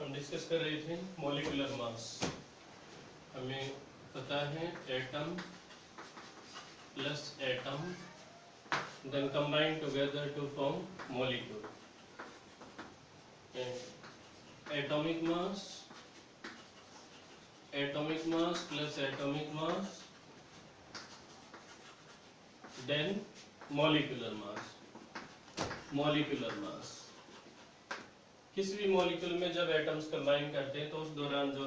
हम डिस्कस कर रहे थे मॉलिक्यूलर मास। हमें पता है atom plus atom then combine together to form molecule. Atomic mass plus atomic mass then molecular mass. किसी भी मॉलिक्यूल में जब एटम्स कंबाइन करते हैं तो उस दौरान जो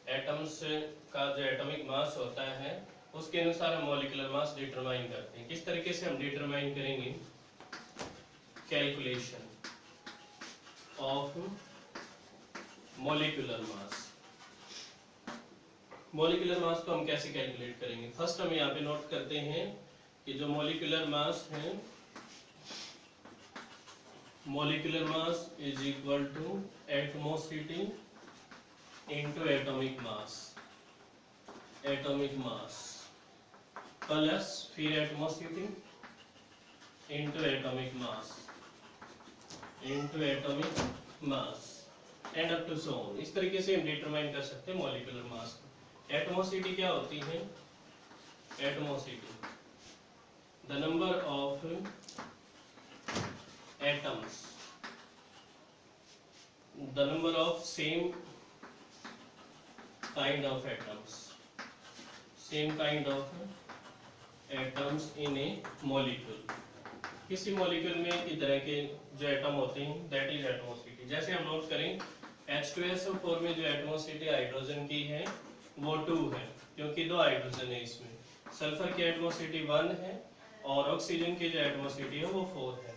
एटम्स का जो एटॉमिक मास होता है उसके अनुसार हम मॉलिक्यूलर मास डिटरमाइन करते हैं। किस तरीके से हम डिटरमाइन करेंगे? Calculation of molecular mass. Molecular mass को हम कैसे कैलकुलेट करेंगे? फर्स्ट हम यहाँ पे नोट करते हैं कि जो मॉलिक्यूलर मास है, molecular mass is equal to atomicity into atomic mass plus फिर atomicity into atomic mass and up to so on. इस तरीके से हम डिटरमाइन कर सकते हैं मॉलिक्यूलर मास को। एटमॉसिटी क्या होती है? Atomicity the number of atoms, the number of same kind of atoms in a molecule। किसी मॉलिक्यूल में इस तरह के जो एटम होते हैं दैट इज एटमॉसिटी। जैसे हम नोट करें H2SO4 में जो एटमॉसिटी हाइड्रोजन की है वो 2 है, क्योंकि 2 हाइड्रोजन है इसमें। सल्फर की एटमॉसिटी 1 है और ऑक्सीजन की जो एटमॉसिटी है वो 4 है।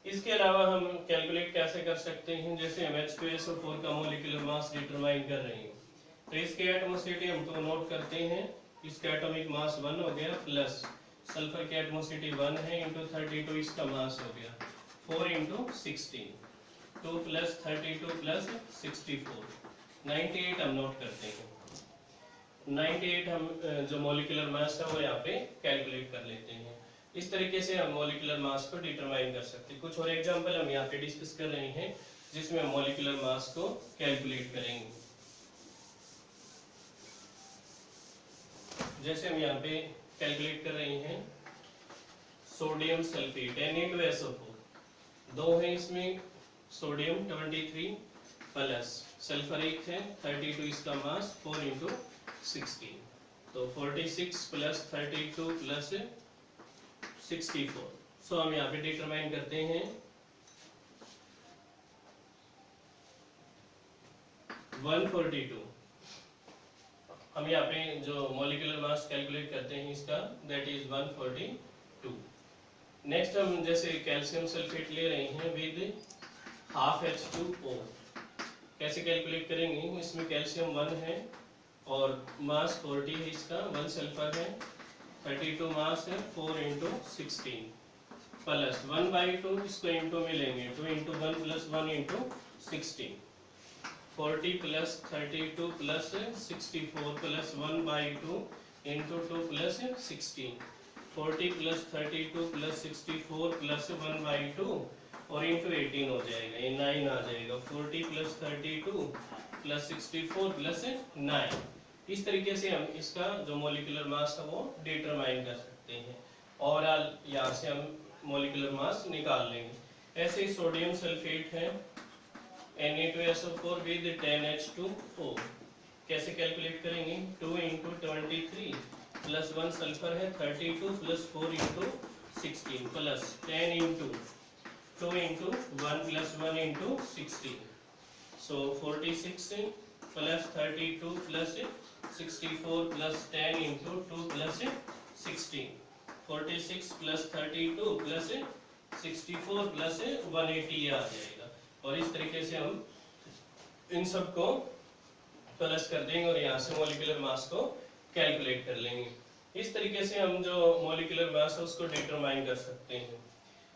इसके अलावा हम कैलकुलेट कैसे कर सकते हैं? जैसे हम H2SO4 का मॉलिक्यूलर मास डिटरमाइन कर रहे हैं तो इसके एटमॉसिटी हम तो नोट करते हैं, इसका एटॉमिक मास 1 हो गया प्लस सल्फर की एटमॉसिटी 1 है इंटू 32 इसका मास हो गया 4 इंटू 16 2 प्लस 32 प्लस 64 98 हम नोट करते हैं। 98 हम जो मॉलिक्यूलर मास है वो यहाँ पे कैलकुलेट कर लेते हैं। इस तरीके से हम मॉलिक्यूलर मास को डिटरमाइन कर सकते हैं। कुछ और एग्जांपल हम यहाँ पे डिस्कस कर रहे हैं जिसमें हम मॉलिक्यूलर मास को कैलकुलेट करेंगे। जैसे हम यहाँ पे कैलकुलेट कर रहे हैं सोडियम सल्फेट Na2SO4 दो है इसमें, सोडियम 23 प्लस सल्फर 1 है 32 इसका मास 4 इंटू 16 तो 46 प्लस 32 प्लस 64। सो हम यहाँ पे डिटरमाइन करते हैं 142। हम यहाँ पे जो मॉलिक्यूलर मास कैलकुलेट करते हैं इसका दैट इज 142। नेक्स्ट हम जैसे कैल्शियम सल्फेट ले रहे हैं विद हाफ H2O। कैसे कैलकुलेट करेंगे? इसमें कैल्शियम 1 है और मास 40 है इसका, 1 सल्फर है 32 मास है 4 इंटू 16 प्लस 1/2 इसको इंटू में लेंगे 2 into 1 plus 1 into 16 40 plus 32 plus 64 plus 1/2 into 2 plus 16 40 plus 32 plus 64 plus 1/2 और इंटू 18 हो जाएगा, ये 9 आ जाएगा। 40 प्लस 32 प्लस 64 प्लस 9। इस तरीके से हम इसका जो मॉलिक्यूलर मास है वो डिटरमाइन कर सकते हैं और यहाँ से हम मॉलिक्यूलर मास निकाल लेंगे। ऐसे ही सोडियम सल्फेट है Na2SO4 विद 10H2O। कैसे कैलकुलेट करेंगे? 2 इंटू 23 प्लस 1 सल्फर है 32 plus 4 into 16 plus 10 into 2 into 1 plus 1 into 16 सो 46 plus 32 plus 64 plus 10 into 2 plus 16 46 plus 32 plus 64 plus 180 आ जाएगा। और इस तरीके से हम इन सब को प्लस कर देंगे और यहाँ से मॉलिक्यूलर मास को कैलकुलेट कर लेंगे। इस तरीके से हम जो मॉलिक्यूलर मास है उसको डिटरमाइन कर सकते हैं।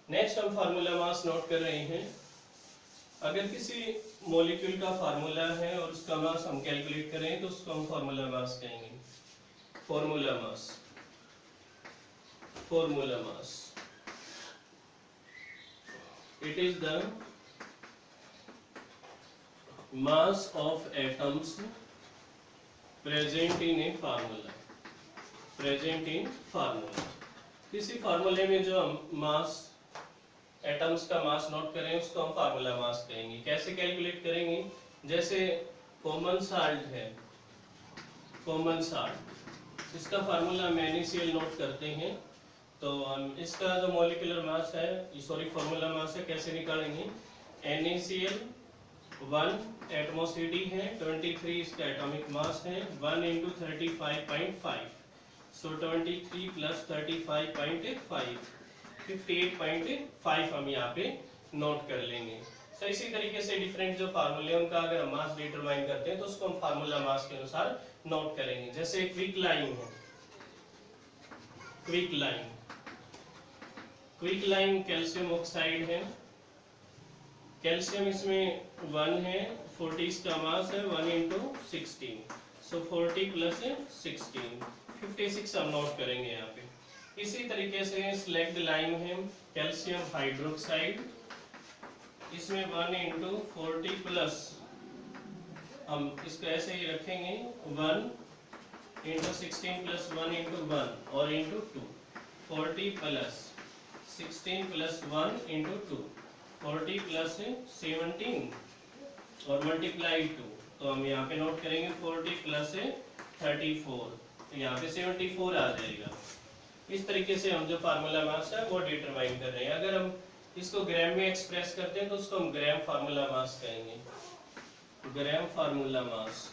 नेक्स्ट हम फार्मूला मास नोट कर रहे हैं। अगर किसी मॉलिक्यूल का फार्मूला है और उसका मास हम कैलकुलेट करें तो उसको हम फार्मूला मास कहेंगे। Formula mass it is the mass of atoms present in a formula, present in formula। किसी फार्मूले में जो हम मास एटम्स का मास नोट करें उसको हम फार्मूला मास कहेंगे। कैसे कैलकुलेट करेंगे? जैसे कॉमन साल्ट है, कॉमन साल्ट, इसका फार्मूला हम NaCl नोट करते हैं। तो हम इसका जो मॉलिक्यूलर मास है, सॉरी फार्मूला मास है, कैसे निकालेंगे? NaCl 1 एटमोसिडी है, 23 इसका एटॉमिक मास है, 1 × 35.5, सो 23 + 35.5 58.5 हम यहाँ पे नोट कर लेंगे। तो इसी तरीके से डिफरेंट जो फार्मूले उनका अगर हम मास डिटरमाइन करते हैं तो उसको हम फार्मूला मास के अनुसार नोट करेंगे। जैसे क्विक लाइन है, quick line, quick line calcium oxide है, कैल्शियम इसमें 1 है, 40 इसका मास है, 1 × 16, सो 40 + 16 56 हम नोट करेंगे यहाँ पे। इसी तरीके से स्लैग्ड लाइम है, कैल्शियम हाइड्रोक्साइड, इसमें 1 × 40 प्लस, हम इसको ऐसे ही रखेंगे, 1 × 16 + 1 × 1 और × 2, 40 + 16 + 1 × 2, 40 + 17 और मल्टीप्लाई 2, तो हम यहाँ पे नोट करेंगे 40 + 34, यहाँ पे 74 आ जाएगा। इस तरीके से हम जो फार्मूला मास है वो डिटरमाइन कर रहे हैं। अगर हम इसको ग्राम में एक्सप्रेस करते हैं तो उसको हम ग्राम फार्मूला मास कहेंगे, gram formula mass,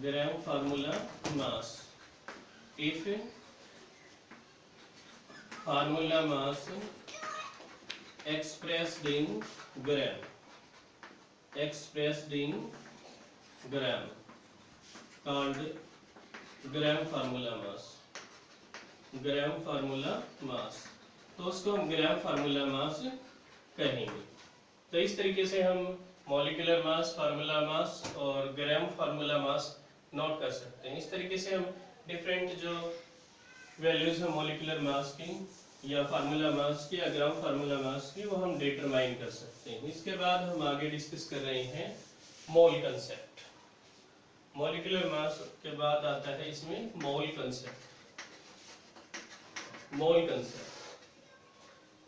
gram formula mass. If formula mass expressed in gram, expressed in gram, called gram formula mass, gram formula मास, तो उसको हम ग्राम फार्मूला मास कहेंगे। तो इस तरीके से हम मॉलिक्यूलर मास, फार्मूला मास और ग्राम फार्मूला मास नोट कर सकते हैं। इस तरीके से हम डिफरेंट जो वैल्यूज है मॉलिक्यूलर मास की या फार्मूला मास की या ग्राम फार्मूला मास की, वो हम डिटरमाइन कर सकते हैं। इसके बाद हम आगे डिस्कस कर रहे हैं मोल कंसेप्ट। मॉलिक्यूलर मास के बाद आता है इसमें मोल कंसेप्ट। मोल कंसेप्ट,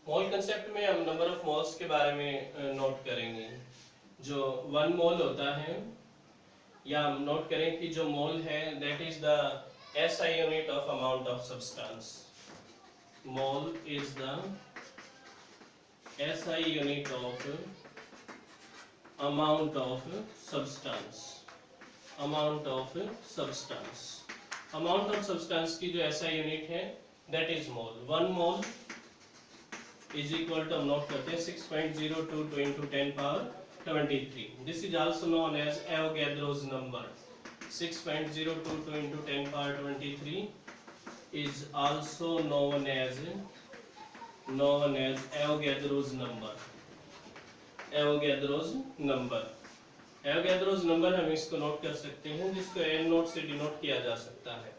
मोल कंसेप्ट में हम नंबर ऑफ मोल्स के बारे में नोट करेंगे। जो 1 मोल होता है, या हम नोट करें कि जो मोल है that is the SI unit of amount of substance. Mole is the SI unit of amount of substance, amount of substance. Amount of substance की जो SI यूनिट है that is mole। 1 mole is equal to, हम note करते हैं, 6.022 × 10⁻23। This is also known as Avogadro's number। 6.022 × 10⁻23 is also known as Avogadro's number। Avogadro's number, Avogadro's number हम इसको note कर सकते हैं, जिसको N नोट से डिनोट किया जा सकता है।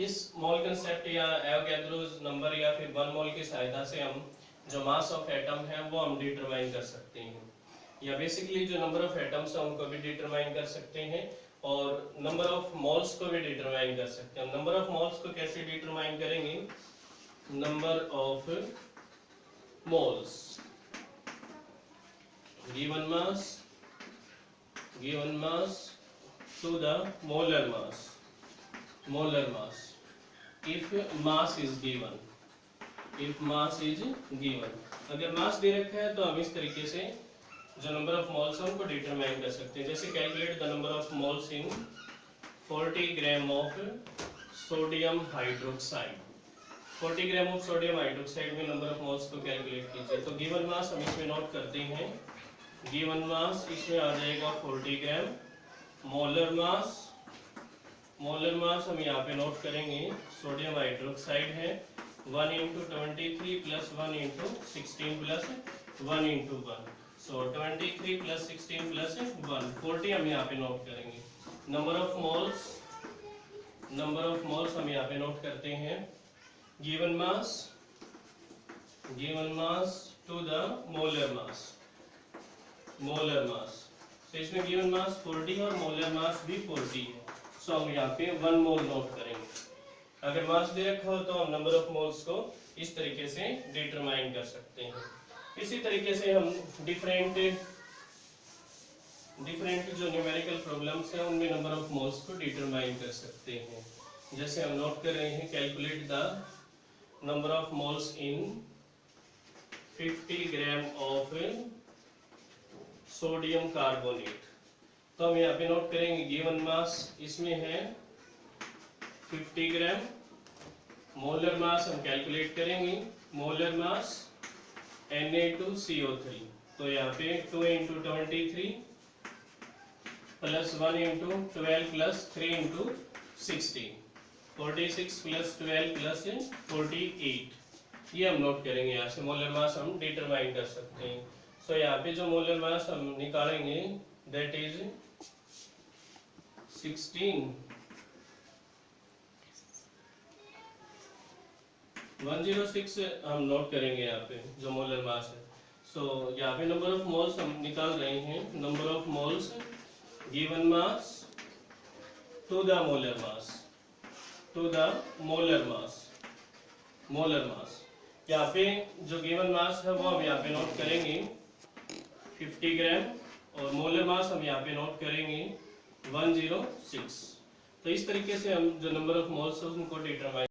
इस मोल कंसेप्ट या एवोगैड्रोस नंबर या फिर 1 मोल की सहायता से हम जो मास ऑफ एटम है वो हम डिटरमाइन कर सकते हैं, या बेसिकली जो नंबर ऑफ एटम्स है उनको भी डिटरमाइन कर सकते हैं और नंबर ऑफ मोल्स को भी डिटरमाइन कर सकते हैं। नंबर ऑफ मोल्स को कैसे डिटरमाइन करेंगे? Number of moles given mass to the molar mass, molar mass if mass is given, if mass is given। अगर मास दे रखा है तो हम इस तरीके से जो नंबर ऑफ मोल्स है उनको डिटरमाइन कर सकते हैं। जैसे calculate the number of moles in 40 gram of sodium hydroxide. 40 gram of sodium hydroxide में नंबर ऑफ मोल्स को कैलकुलेट कीजिए। तो गिवन मास हम इसमें नोट करते हैं, गिवन मास इसमें आ जाएगा 40 ग्राम। मोलर मास हम यहाँ पे नोट करेंगे, सोडियम हाइड्रोक्साइड है 1 × 23 + 1 × 16 + 1 × 1, सो 23 + 16 + 1 40 हम यहाँ पे नोट करेंगे। नंबर ऑफ मोल्स हम यहाँ पे नोट करते हैं, given mass to the molar molar mass. तो इसमें गिवन मास 40 और मोलर मास भी 40 है। सो हम यहाँ पे 1 मोल नोट करेंगे। अगर मास दे रखा हो तो हम नंबर ऑफ मोल्स को इस तरीके से डिटरमाइन कर सकते हैं। इसी तरीके से हम डिफरेंट जो न्यूमेरिकल प्रॉब्लम्स हैं उनमें नंबर ऑफ मोल्स को डिटरमाइन कर सकते हैं। जैसे हम नोट कर रहे हैं, calculate the number of moles in 50 gram of sodium carbonate. तो हम यहाँ पे नोट करेंगे गिवन मास इसमें है 50 ग्राम। मोलर मास हम कैलकुलेट करेंगे, मोलर मास Na2CO3। तो यहाँ पे 2 × 23 प्लस 1 × 12 प्लस 3 × 16, 46 प्लस 12 प्लस 48। ये हम नोट करेंगे। यहाँ से मोलर मास हम डिटरमाइन कर सकते हैं। सो यहाँ पे जो मोलर मास हम निकालेंगे दैट इज 106 हम नोट करेंगे यहाँ पे जो मोलर मास है। सो यहाँ पे नंबर ऑफ मोल्स हम निकाल रहे हैं, number of moles given mass to the molar mass, to the molar mass. यहाँ पे जो गिवन मास है वो हम यहाँ पे नोट करेंगे 50 ग्राम और मोलर मास हम यहाँ पे नोट करेंगे 106। तो इस तरीके से हम जो नंबर ऑफ मोल्स है उनको डिटरमाइन